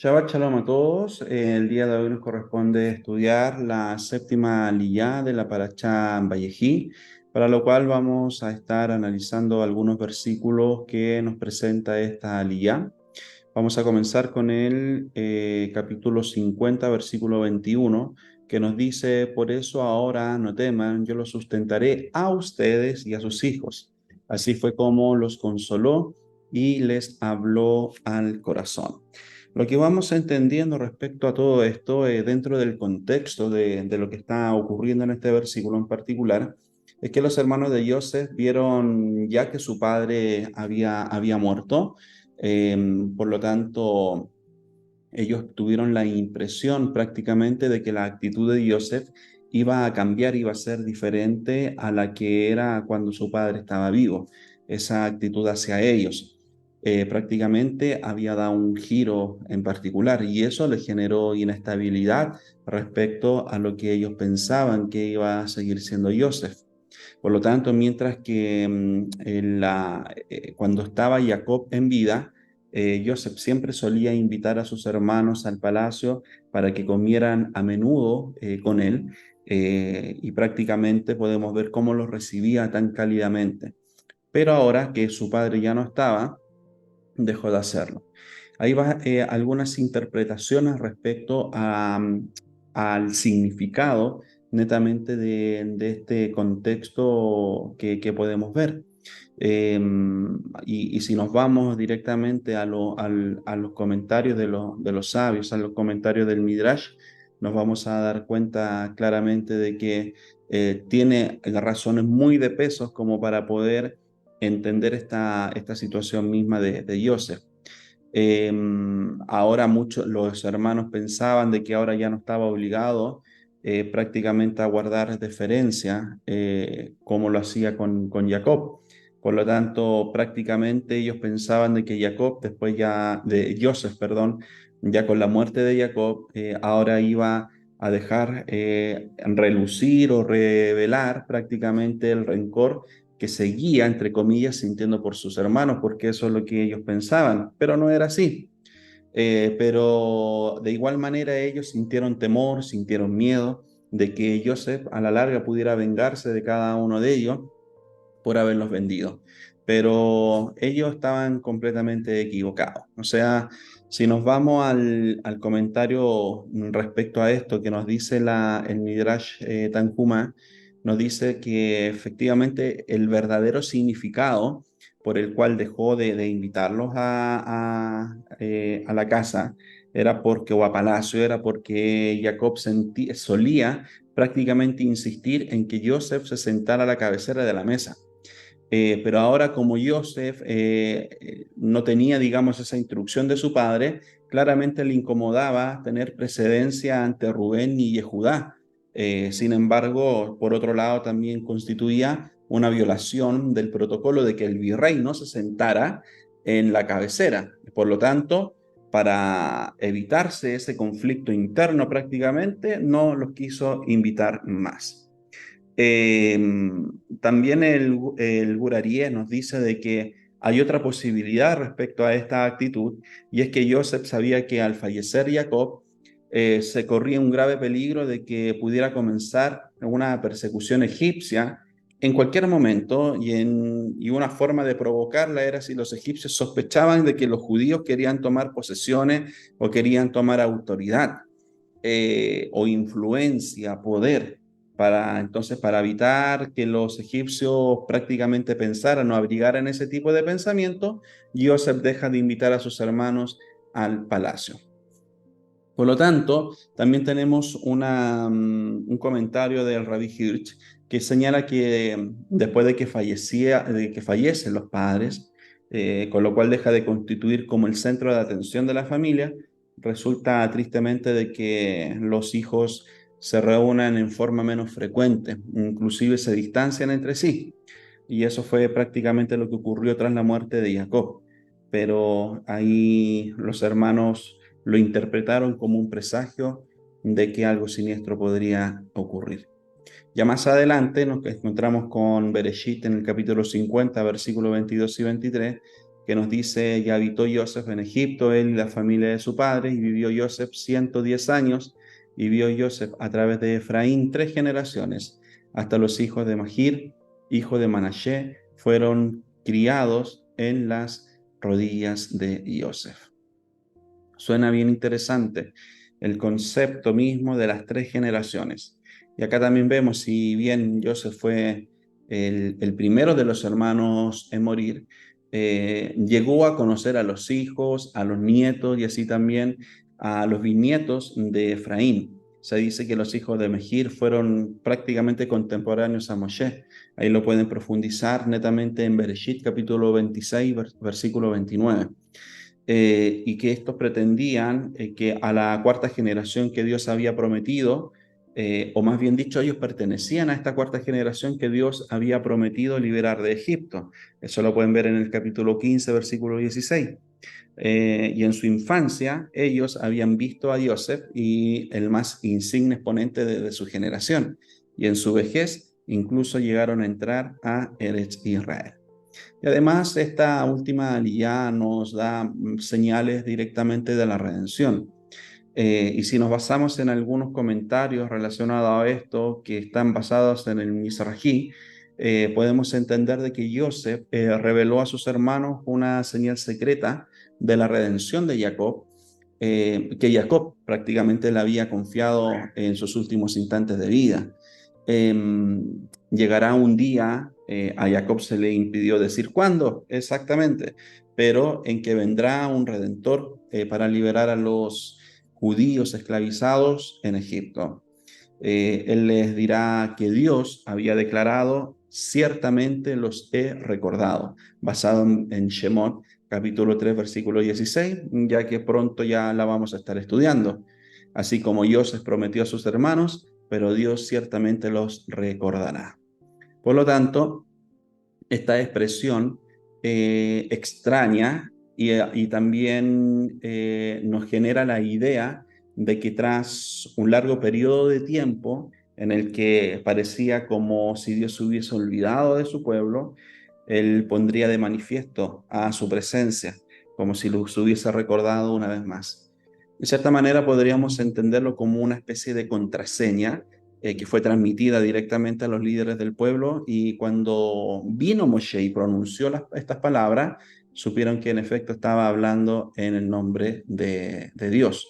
Shabbat Shalom a todos. El día de hoy nos corresponde estudiar la séptima aliyá de la Parashá Vayejí, para lo cual vamos a estar analizando algunos versículos que nos presenta esta aliyá. Vamos a comenzar con el capítulo 50, versículo 21, que nos dice: Por eso ahora no teman, yo los sustentaré a ustedes y a sus hijos. Así fue como los consoló y les habló al corazón. Lo que vamos entendiendo respecto a todo esto, dentro del contexto de lo que está ocurriendo en este versículo en particular, es que los hermanos de Joseph vieron ya que su padre había muerto. Por lo tanto, ellos tuvieron la impresión prácticamente de que la actitud de Joseph iba a cambiar, iba a ser diferente a la que era cuando su padre estaba vivo. Esa actitud hacia ellos prácticamente había dado un giro en particular, y eso les generó inestabilidad respecto a lo que ellos pensaban que iba a seguir siendo Joseph. Por lo tanto, mientras que cuando estaba Jacob en vida, Joseph siempre solía invitar a sus hermanos al palacio para que comieran a menudo con él, y prácticamente podemos ver cómo los recibía tan cálidamente. Pero ahora que su padre ya no estaba, dejó de hacerlo. Ahí va algunas interpretaciones respecto al significado netamente de este contexto que podemos ver. Eh, y si nos vamos directamente a los comentarios de los sabios, a los comentarios del Midrash, nos vamos a dar cuenta claramente de que tiene razones muy de pesos como para poder entender esta situación misma de Joseph. Eh, Ahora muchos los hermanos pensaban de que ahora ya no estaba obligado prácticamente a guardar deferencia, como lo hacía con Jacob. Por lo tanto, prácticamente ellos pensaban de que Jacob, después ya de Joseph, perdón, ya con la muerte de Jacob, ahora iba a dejar relucir o revelar prácticamente el rencor que seguía, entre comillas, sintiendo por sus hermanos, porque eso es lo que ellos pensaban, pero no era así. Pero de igual manera ellos sintieron temor, sintieron miedo de que Joseph a la larga pudiera vengarse de cada uno de ellos por haberlos vendido. Pero ellos estaban completamente equivocados. O sea, si nos vamos al comentario respecto a esto que nos dice el Midrash Tanhuma, nos dice que efectivamente el verdadero significado por el cual dejó de invitarlos a la casa era porque, o a palacio, era porque Jacob solía prácticamente insistir en que Joseph se sentara a la cabecera de la mesa. Pero ahora, como Joseph no tenía, digamos, esa instrucción de su padre, claramente le incomodaba tener precedencia ante Rubén y Yehudá. Sin embargo, por otro lado, también constituía una violación del protocolo de que el virrey no se sentara en la cabecera. Por lo tanto, para evitarse ese conflicto interno prácticamente, no los quiso invitar más. Eh, También el Gurarié nos dice de que hay otra posibilidad respecto a esta actitud, y es que Joseph sabía que al fallecer Jacob se corría un grave peligro de que pudiera comenzar una persecución egipcia en cualquier momento, y una forma de provocarla era si los egipcios sospechaban de que los judíos querían tomar posesiones o querían tomar autoridad o influencia, poder, para evitar que los egipcios prácticamente pensaran o abrigaran ese tipo de pensamiento. Joseph deja de invitar a sus hermanos al palacio. Por lo tanto, también tenemos un comentario del Rabbi Hirsch que señala que después de que fallecen los padres, con lo cual deja de constituir como el centro de atención de la familia, resulta tristemente de que los hijos se reúnan en forma menos frecuente, inclusive se distancian entre sí. Y eso fue prácticamente lo que ocurrió tras la muerte de Jacob. Pero ahí los hermanos lo interpretaron como un presagio de que algo siniestro podría ocurrir. Ya más adelante nos encontramos con Bereshit en el capítulo 50, versículos 22 y 23, que nos dice: y habitó Joseph en Egipto, él y la familia de su padre, y vivió Joseph 110 años, y vio Joseph a través de Efraín 3 generaciones, hasta los hijos de Magir, hijo de Manashe, fueron criados en las rodillas de Joseph. Suena bien interesante el concepto mismo de las 3 generaciones. Y acá también vemos, si bien Joseph fue el primero de los hermanos en morir, llegó a conocer a los hijos, a los nietos y así también a los bisnietos de Efraín. Se dice que los hijos de Mejir fueron prácticamente contemporáneos a Moshe. Ahí lo pueden profundizar netamente en Bereshit, capítulo 26, versículo 29. Y que estos pretendían que a la 4 generación que Dios había prometido, o más bien dicho, ellos pertenecían a esta 4 generación que Dios había prometido liberar de Egipto. Eso lo pueden ver en el capítulo 15, versículo 16. Y en su infancia ellos habían visto a Joseph y el más insigne exponente de su generación. Y en su vejez incluso llegaron a entrar a Eretz Israel. Y además esta última aliyá nos da señales directamente de la redención. Y si nos basamos en algunos comentarios relacionados a esto que están basados en el Mizrahi, podemos entender de que Joseph reveló a sus hermanos una señal secreta de la redención de Jacob, que Jacob prácticamente le había confiado en sus últimos instantes de vida. Llegará un día, a Jacob se le impidió decir cuándo exactamente, pero en que vendrá un redentor para liberar a los judíos esclavizados en Egipto. Él les dirá que Dios había declarado: ciertamente los he recordado, basado en Shemot, capítulo 3, versículo 16, ya que pronto ya la vamos a estar estudiando. Así como Dios prometió a sus hermanos, pero Dios ciertamente los recordará. Por lo tanto, esta expresión extraña y también nos genera la idea de que tras un largo periodo de tiempo en el que parecía como si Dios se hubiese olvidado de su pueblo, Él pondría de manifiesto a su presencia, como si los hubiese recordado una vez más. De cierta manera podríamos entenderlo como una especie de contraseña que fue transmitida directamente a los líderes del pueblo, y cuando vino Moshe y pronunció estas palabras, supieron que en efecto estaba hablando en el nombre de Dios.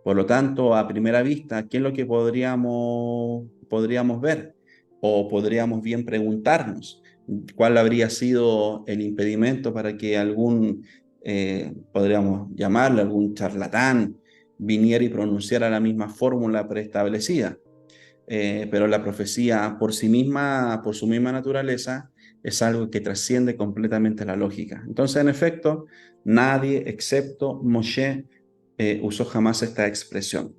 Por lo tanto, a primera vista, ¿qué es lo que podríamos ver? O podríamos bien preguntarnos, ¿cuál habría sido el impedimento para que algún, podríamos llamarle, algún charlatán viniera y pronunciara la misma fórmula preestablecida? Pero la profecía por sí misma, por su misma naturaleza, es algo que trasciende completamente la lógica. Entonces, en efecto, nadie excepto Moshe usó jamás esta expresión.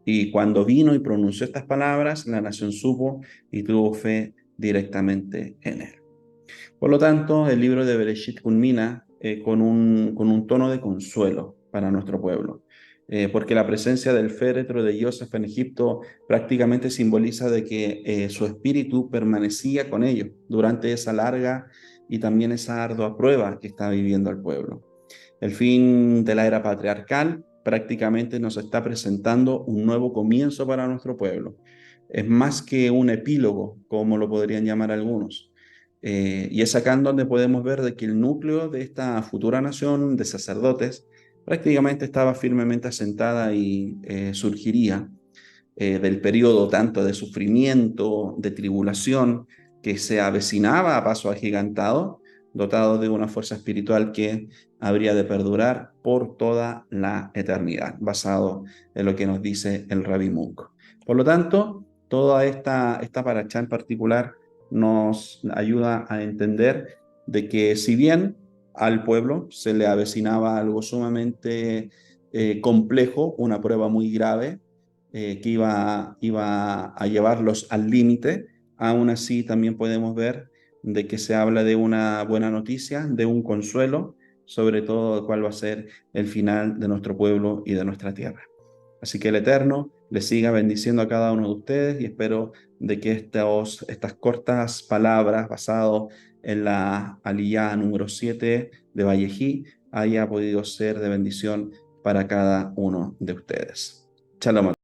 Y cuando vino y pronunció estas palabras, la nación supo y tuvo fe directamente en él. Por lo tanto, el libro de Bereshit culmina con un tono de consuelo para nuestro pueblo, porque la presencia del féretro de Joseph en Egipto prácticamente simboliza de que su espíritu permanecía con ellos durante esa larga y también esa ardua prueba que está viviendo el pueblo. El fin de la era patriarcal prácticamente nos está presentando un nuevo comienzo para nuestro pueblo. Es más que un epílogo, como lo podrían llamar algunos. Y es acá en donde podemos ver de que el núcleo de esta futura nación de sacerdotes prácticamente estaba firmemente asentada y surgiría del periodo tanto de sufrimiento, de tribulación, que se avecinaba a paso agigantado, dotado de una fuerza espiritual que habría de perdurar por toda la eternidad, basado en lo que nos dice el Rabbi Munk. Por lo tanto, toda esta paracha en particular nos ayuda a entender de que si bien al pueblo se le avecinaba algo sumamente complejo, una prueba muy grave, que iba a llevarlos al límite, aún así también podemos ver de que se habla de una buena noticia, de un consuelo, sobre todo cuál va a ser el final de nuestro pueblo y de nuestra tierra. Así que el Eterno les siga bendiciendo a cada uno de ustedes y espero de que estas cortas palabras basado en la aliyá número 7 de Vallejí haya podido ser de bendición para cada uno de ustedes. Shalom.